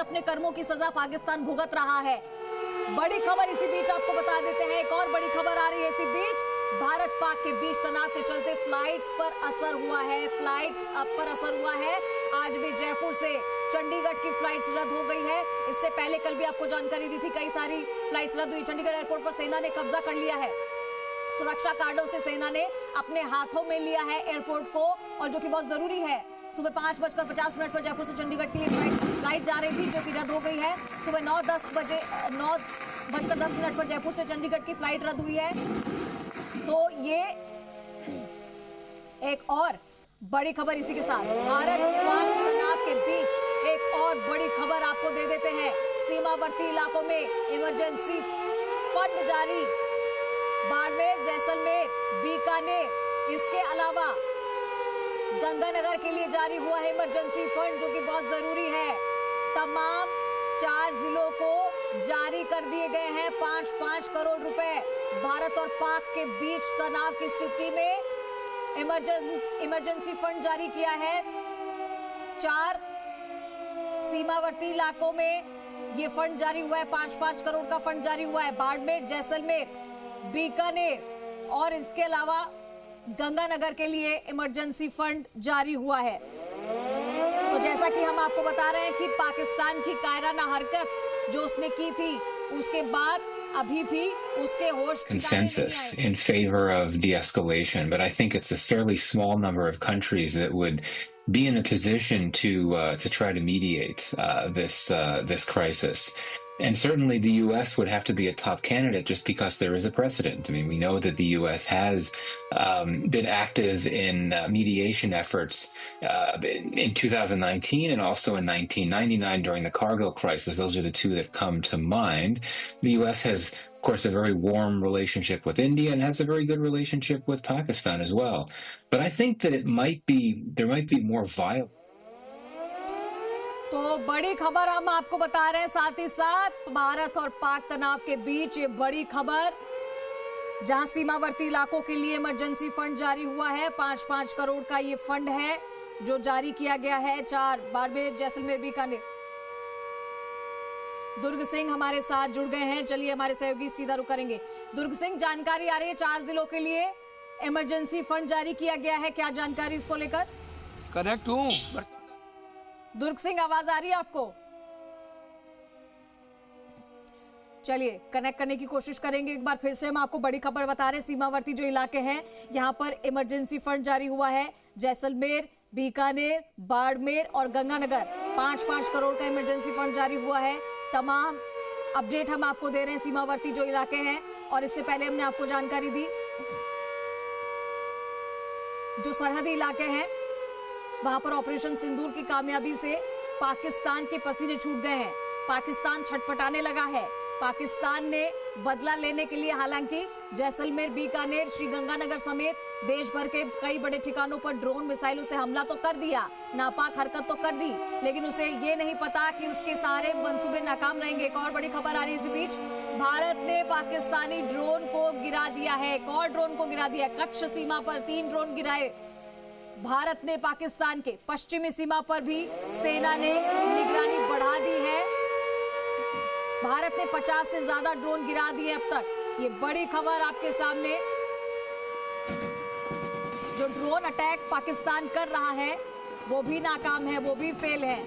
अपने कर्मों की सजा पाकिस्तान भुगत रहा है। बड़ी खबर इसी बीच आपको बता देते हैं, एक और बड़ी खबर आ रही है इसी बीच। भारत पाक के बीच तनाव के चलते फ्लाइट्स पर असर हुआ है, फ्लाइट्स पर असर हुआ है। आज भी जयपुर से चंडीगढ़ की फ्लाइट्स रद्द हो गई है। इससे पहले कल भी आपको जानकारी दी थी, कई सारी फ्लाइट्स रद्द हुई। चंडीगढ़ एयरपोर्ट पर सेना ने कब्जा कर लिया है, सुरक्षा कार्डों से सेना ने अपने हाथों में लिया है एयरपोर्ट को, और जो कि बहुत जरूरी है। सुबह 5:50 पर जयपुर से चंडीगढ़ के लिए फ्लाइट जा रही थी, जो कि रद्द हो गई है। सुबह 9:10 पर जयपुर से चंडीगढ़ की फ्लाइट रद्द हुई है। तो ये एक और बड़ी खबर इसी के साथ भारत पाक तनाव के बीच एक और बड़ी खबर आपको दे देते हैं। सीमावर्ती इलाकों में इमरजेंसी फंड जारी, बाड़मेर, जैसलमेर, बीकानेर, इसके अलावा गंगानगर के लिए जारी हुआ है इमरजेंसी फंड, जो कि बहुत जरूरी है। तमाम 4 जिलों को जारी कर दिए गए हैं 5-5 करोड़ रुपए। भारत और पाक के बीच तनाव की स्थिति में इमरजेंसी फंड जारी किया है। 4 सीमावर्ती इलाकों में ये फंड जारी हुआ है, 5-5 करोड़ का फंड जारी हुआ है। बाड़मेर, जैसलमेर, बीकानेर और इसके अलावा गंगानगर के लिए इमरजेंसी फंड जारी हुआ है। तो जैसा कि हम आपको बता रहे हैं कि पाकिस्तान की कायराना हरकत जो उसने की थी, उसके बाद अभी भी उसके होश consensus in favor of de-escalation, but I think it's a fairly small number of countries that would be in a position to try to mediate this crisis. And certainly the U.S. would have to be a top candidate just because there is a precedent. I mean, we know that the U.S. has been active in mediation efforts in 2019 and also in 1999 during the Cargill crisis. Those are the two that come to mind. The U.S. has, of course, a very warm relationship with India and has a very good relationship with Pakistan as well. But I think that there might be more violence. तो बड़ी खबर हम आपको बता रहे हैं, साथ ही साथ भारत और पाक तनाव के बीच ये बड़ी खबर, जहां सीमावर्ती इलाकों के लिए इमरजेंसी फंड जारी हुआ है। 5-5 करोड़ का ये फंड है जो जारी किया गया है। 4 बाड़मेर, जैसलमेर, बीकानेर। दुर्ग सिंह हमारे साथ जुड़ गए हैं, चलिए हमारे सहयोगी सीधा रुख करेंगे। दुर्ग सिंह, जानकारी आ रही है 4 जिलों के लिए इमरजेंसी फंड जारी किया गया है, क्या जानकारी इसको लेकर? करेक्ट हूँ दुर्ग सिंह, आवाज आ रही है आपको? चलिए कनेक्ट करने की कोशिश करेंगे एक बार फिर से। हम आपको बड़ी खबर बता रहे हैं, सीमावर्ती जो इलाके हैं यहां पर इमरजेंसी फंड जारी हुआ है। जैसलमेर, बीकानेर, बाड़मेर और गंगानगर 5-5 करोड़ का इमरजेंसी फंड जारी हुआ है। तमाम अपडेट हम आपको दे रहे हैं सीमावर्ती जो इलाके हैं, और इससे पहले हमने आपको जानकारी दी जो सरहदी इलाके हैं वहां पर ऑपरेशन सिंदूर की कामयाबी से पाकिस्तान के पसीने छूट गए हैं। पाकिस्तान छटपटाने लगा है। पाकिस्तान ने बदला लेने के लिए हालांकि जैसलमेर, बीकानेर, श्रीगंगानगर समेत देश भर के कई बड़े ठिकानों पर ड्रोन मिसाइलों से हमला तो कर दिया, नापाक हरकत तो कर दी, लेकिन उसे ये नहीं पता कि उसके सारे मंसूबे नाकाम रहेंगे। एक और बड़ी खबर आ रही है इसी बीच, भारत ने पाकिस्तानी ड्रोन को गिरा दिया है। एक और ड्रोन को गिरा दिया। कच्छ सीमा पर 3 ड्रोन गिराए भारत ने। पाकिस्तान के पश्चिमी सीमा पर भी सेना ने निगरानी बढ़ा दी है। भारत ने 50 से ज्यादा ड्रोन गिरा दिए अब तक। ये बड़ी खबर आपके सामने। जो ड्रोन अटैक पाकिस्तान कर रहा है वो भी नाकाम है, वो भी फेल है।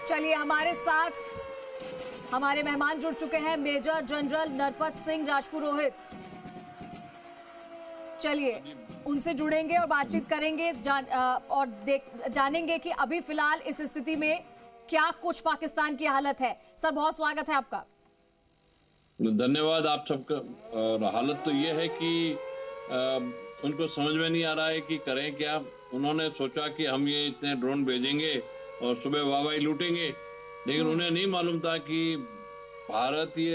चलिए हमारे साथ हमारे मेहमान जुड़ चुके हैं, मेजर जनरल नरपत सिंह राजपुरोहित। चलिए उनसे जुड़ेंगे और बातचीत करेंगे और जानेंगे कि अभी फिलहाल इस स्थिति में क्या कुछ पाकिस्तान की हालत है। सर बहुत स्वागत है आपका। धन्यवाद आप सबका। हालत तो ये है कि उनको समझ में नहीं आ रहा है कि करें क्या। उन्होंने सोचा कि हम ये इतने ड्रोन भेजेंगे और सुबह वाहवाही लूटेंगे, लेकिन उन्हें नहीं मालूम था कि भारतीय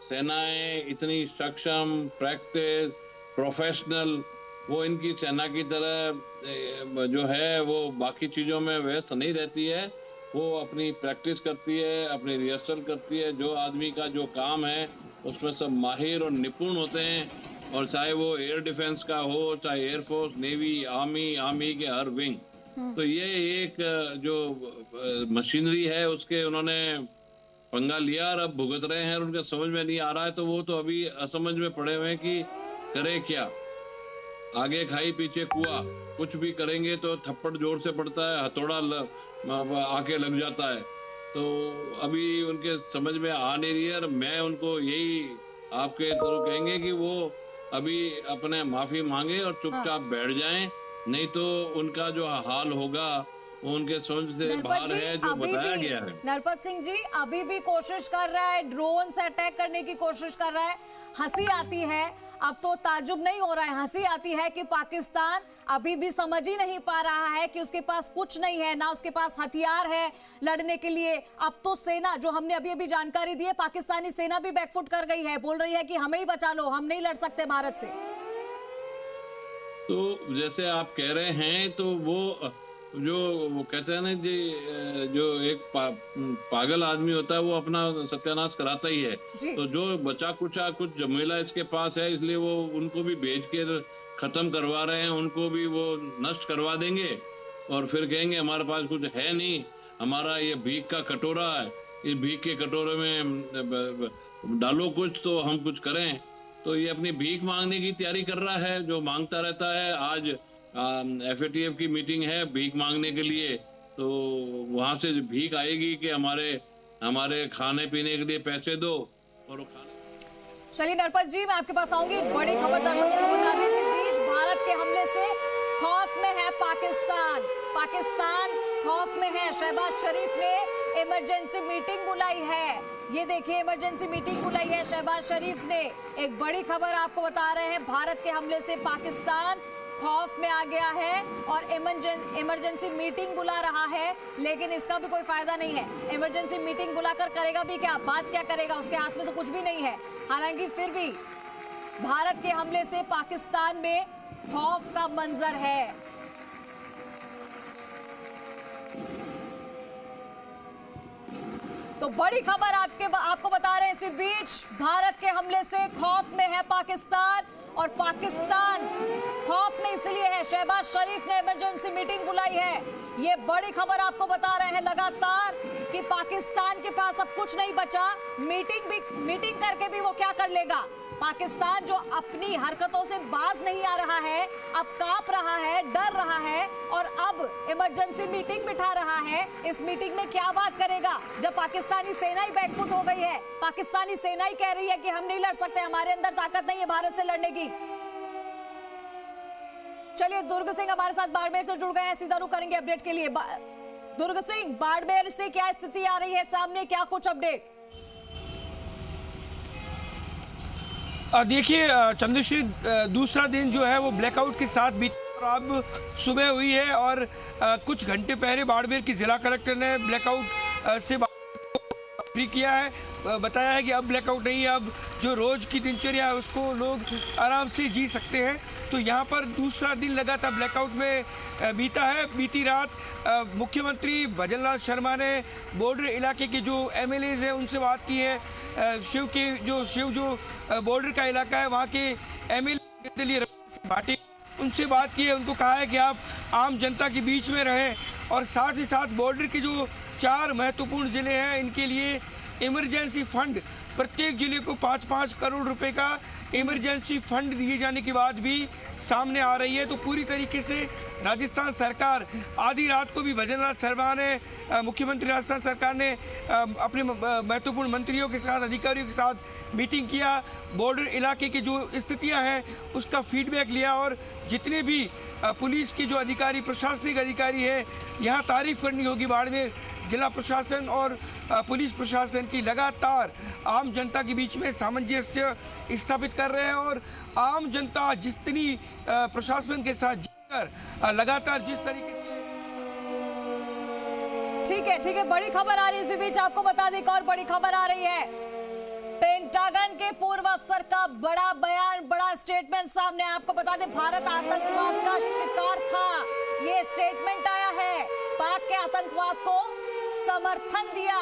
सेनाएं इतनी सक्षम, प्रैक्टिस, प्रोफेशनल, वो इनकी सेना की तरह जो है वो बाकी चीज़ों में व्यस्त नहीं रहती है। वो अपनी प्रैक्टिस करती है, अपनी रिहर्सल करती है। जो आदमी का जो काम है उसमें सब माहिर और निपुण होते हैं। और चाहे वो एयर डिफेंस का हो, चाहे एयरफोर्स, नेवी, आर्मी के हर विंग। तो ये एक जो मशीनरी है उसके उन्होंने पंगा लिया और अब भुगत रहे हैं और उनका समझ में नहीं आ रहा है। तो वो तो अभी असमझ में पड़े हुए हैं कि करे क्या। आगे खाई पीछे कुआं, कुछ भी करेंगे तो थप्पड़ जोर से पड़ता है, हथौड़ा आके लग जाता है। तो अभी उनके समझ में आ नहीं रही है और मैं उनको यही आपके तरफ कहेंगे कि वो अभी अपने माफी मांगे और चुपचाप बैठ जाएं, नहीं तो उनका जो हाल होगा वो उनके समझ से बाहर है जो बताया गया है। नरपत सिंह जी अभी भी कोशिश कर रहा है, ड्रोन से अटैक करने की कोशिश कर रहा है। हंसी आती है, अब तो ताज्जुब नहीं हो रहा है, हंसी आती है कि पाकिस्तान अभी भी समझ ही नहीं पा रहा है कि उसके पास कुछ नहीं है, ना उसके पास हथियार है लड़ने के लिए। अब तो सेना, जो हमने अभी अभी जानकारी दी है, पाकिस्तानी सेना भी बैकफुट कर गई है, बोल रही है कि हमें ही बचा लो, हम नहीं लड़ सकते भारत से। तो जैसे आप कह रहे हैं, तो वो जो वो कहते हैं ना जी, जो एक पागल आदमी होता है वो अपना सत्यानाश कराता ही है। तो जो बचा कुचा कुछ जमीला इसके पास है, इसलिए वो उनको भी भेज के खत्म करवा रहे हैं, उनको भी वो नष्ट करवा देंगे और फिर कहेंगे हमारे पास कुछ है नहीं, हमारा ये भीख का कटोरा है, इस भीख के कटोरे में डालो कुछ तो हम कुछ करें। तो ये अपनी भीख मांगने की तैयारी कर रहा है, जो मांगता रहता है। आज FATF की मीटिंग है भीख मांगने के लिए, तो वहां से भीख आएगी कि हमारे खाने पीने के लिए पैसे दो और खाने। चलिए नरपत जी, मैं आपके पास आऊंगी। एक बड़ी खबर दर्शकों को बता दें, इस बीच भारत के हमले से खौफ में है पाकिस्तान खौफ में है। शहबाज शरीफ ने इमरजेंसी मीटिंग बुलाई है, ये देखिए इमरजेंसी मीटिंग बुलाई है शहबाज शरीफ ने। एक बड़ी खबर आपको बता रहे हैं, भारत के हमले से पाकिस्तान खौफ में आ गया है और इमरजेंसी मीटिंग बुला रहा है, लेकिन इसका भी कोई फायदा नहीं है। इमरजेंसी मीटिंग बुलाकर करेगा भी क्या, बात क्या करेगा, उसके हाथ में तो कुछ भी नहीं है। हालांकि फिर भी भारत के हमले से पाकिस्तान में खौफ का मंजर है। तो बड़ी खबर आपको बता रहे हैं, इसी बीच भारत के हमले से खौफ में है पाकिस्तान, और पाकिस्तान खौफ में इसलिए है, शहबाज शरीफ ने इमरजेंसी मीटिंग बुलाई है। ये बड़ी खबर आपको बता रहे हैं लगातार कि पाकिस्तान के पास अब कुछ नहीं बचा। मीटिंग करके भी वो क्या कर लेगा। पाकिस्तान जो अपनी हरकतों से बाज नहीं आ रहा है, अब कांप रहा है, डर रहा है और अब इमरजेंसी मीटिंग बिठा रहा है। इस मीटिंग में क्या बात करेगा, जब पाकिस्तानी सेना ही बैकफुट हो गई है। पाकिस्तानी सेना ही कह रही है कि हम नहीं लड़ सकते, हमारे अंदर ताकत नहीं है भारत से लड़ने की। चलिए दुर्ग सिंह हमारे साथ बाड़मेर से जुड़ गए हैं, सीधा रुख करेंगे अपडेट के लिए। दुर्ग सिंह, बाड़मेर से क्या स्थिति आ रही है सामने, क्या कुछ अपडेट? देखिए चंद्रश्री, दूसरा दिन जो है वो ब्लैकआउट के साथ बीत और अब सुबह हुई है और कुछ घंटे पहले बाड़मेर की जिला कलेक्टर ने ब्लैकआउट से फ्री किया है। बताया है कि अब ब्लैकआउट नहीं है, अब जो रोज की दिनचर्या है उसको लोग आराम से जी सकते हैं। तो यहाँ पर दूसरा दिन लगातार ब्लैकआउट में बीता है। बीती रात मुख्यमंत्री भजनलाल शर्मा ने बॉर्डर इलाके के जो MLAs हैं उनसे बात की है। शिव जो बॉर्डर का इलाका है वहाँ के MLA के लिए भाटी, उनसे बात की है। उनको कहा है कि आप आम जनता के बीच में रहें और साथ ही साथ बॉर्डर के जो 4 महत्वपूर्ण ज़िले हैं इनके लिए इमरजेंसी फंड, प्रत्येक ज़िले को 5-5 करोड़ रुपए का इमरजेंसी फंड दिए जाने की बात भी सामने आ रही है। तो पूरी तरीके से राजस्थान सरकार, आधी रात को भी भजनलाल शर्मा ने, मुख्यमंत्री राजस्थान सरकार ने अपने महत्वपूर्ण मंत्रियों के साथ, अधिकारियों के साथ मीटिंग किया, बॉर्डर इलाके की जो स्थितियां हैं उसका फीडबैक लिया और जितने भी पुलिस के जो अधिकारी, प्रशासनिक अधिकारी है, यहाँ तारीफ करनी होगी बाड़मेर जिला प्रशासन और पुलिस प्रशासन की लगातार आम जनता के बीच में सामंजस्य स्थापित कर रहे हैं और आम जनता जितनी प्रशासन के साथ जुड़कर लगातार जिस तरीके से। ठीक है, बड़ी खबर आ रही है इसी बीच, आपको बता दें एक और बड़ी खबर आ रही है। पेंटागन के पूर्व अफसर का बड़ा बयान, बड़ा स्टेटमेंट सामने। आपको बता दें भारत आतंकवाद का शिकार था, ये स्टेटमेंट आया है। पाक के आतंकवाद को समर्थन दिया,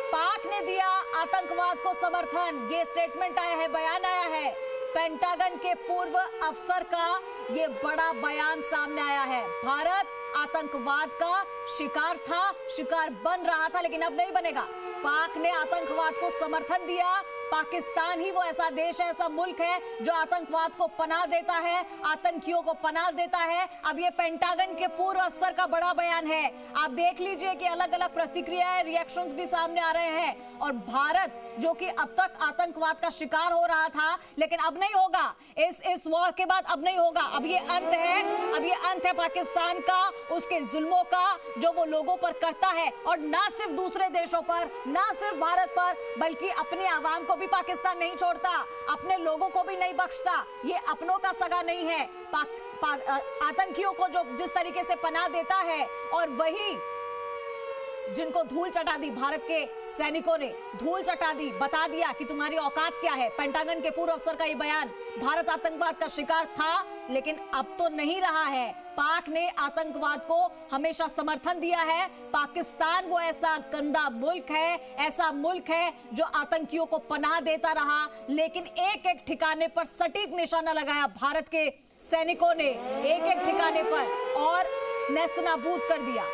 पाक ने दिया आतंकवाद को समर्थन, ये स्टेटमेंट आया है, बयान आया है। पेंटागन के पूर्व अफसर का ये बड़ा बयान सामने आया है। भारत आतंकवाद का शिकार था, शिकार बन रहा था, लेकिन अब नहीं बनेगा। पाक ने आतंकवाद को समर्थन दिया। पाकिस्तान ही वो ऐसा देश है, ऐसा मुल्क है जो आतंकवाद को पनाह देता है, आतंकियों को पनाह देता है। अब ये पेंटागन के पूर्व अफसर का बड़ा बयान है। आप देख लीजिए कि अलग अलग प्रतिक्रियाएं, रिएक्शंस भी सामने आ रहे हैं। और भारत जो कि अब तक आतंकवाद का शिकार हो रहा था, लेकिन अब नहीं होगा। इस वॉर के बाद अब नहीं होगा। अब ये अंत है, अब ये अंत है पाकिस्तान का, उसके जुल्मों का जो वो लोगों पर करता है। और ना सिर्फ दूसरे देशों पर, ना सिर्फ भारत पर, बल्कि अपने आवाम को भी पाकिस्तान नहीं छोड़ता, अपने लोगों को भी नहीं बख्शता। ये अपनों का सगा नहीं है। आतंकियों को जो जिस तरीके से पनाह देता है, और वही जिनको धूल चटा दी, भारत के सैनिकों ने धूल चटा दी, बता दिया कि तुम्हारी औकात क्या है। पेंटागन के पूर्व अफसर का ये बयान, भारत आतंकवाद का शिकार था लेकिन अब तो नहीं रहा है। पाक ने आतंकवाद को हमेशा समर्थन दिया है। पाकिस्तान वो ऐसा गंदा मुल्क है, ऐसा मुल्क है जो आतंकियों को पनाह देता रहा, लेकिन एक एक ठिकाने पर सटीक निशाना लगाया भारत के सैनिकों ने, एक एक ठिकाने पर, और नेस्तनाबूद कर दिया।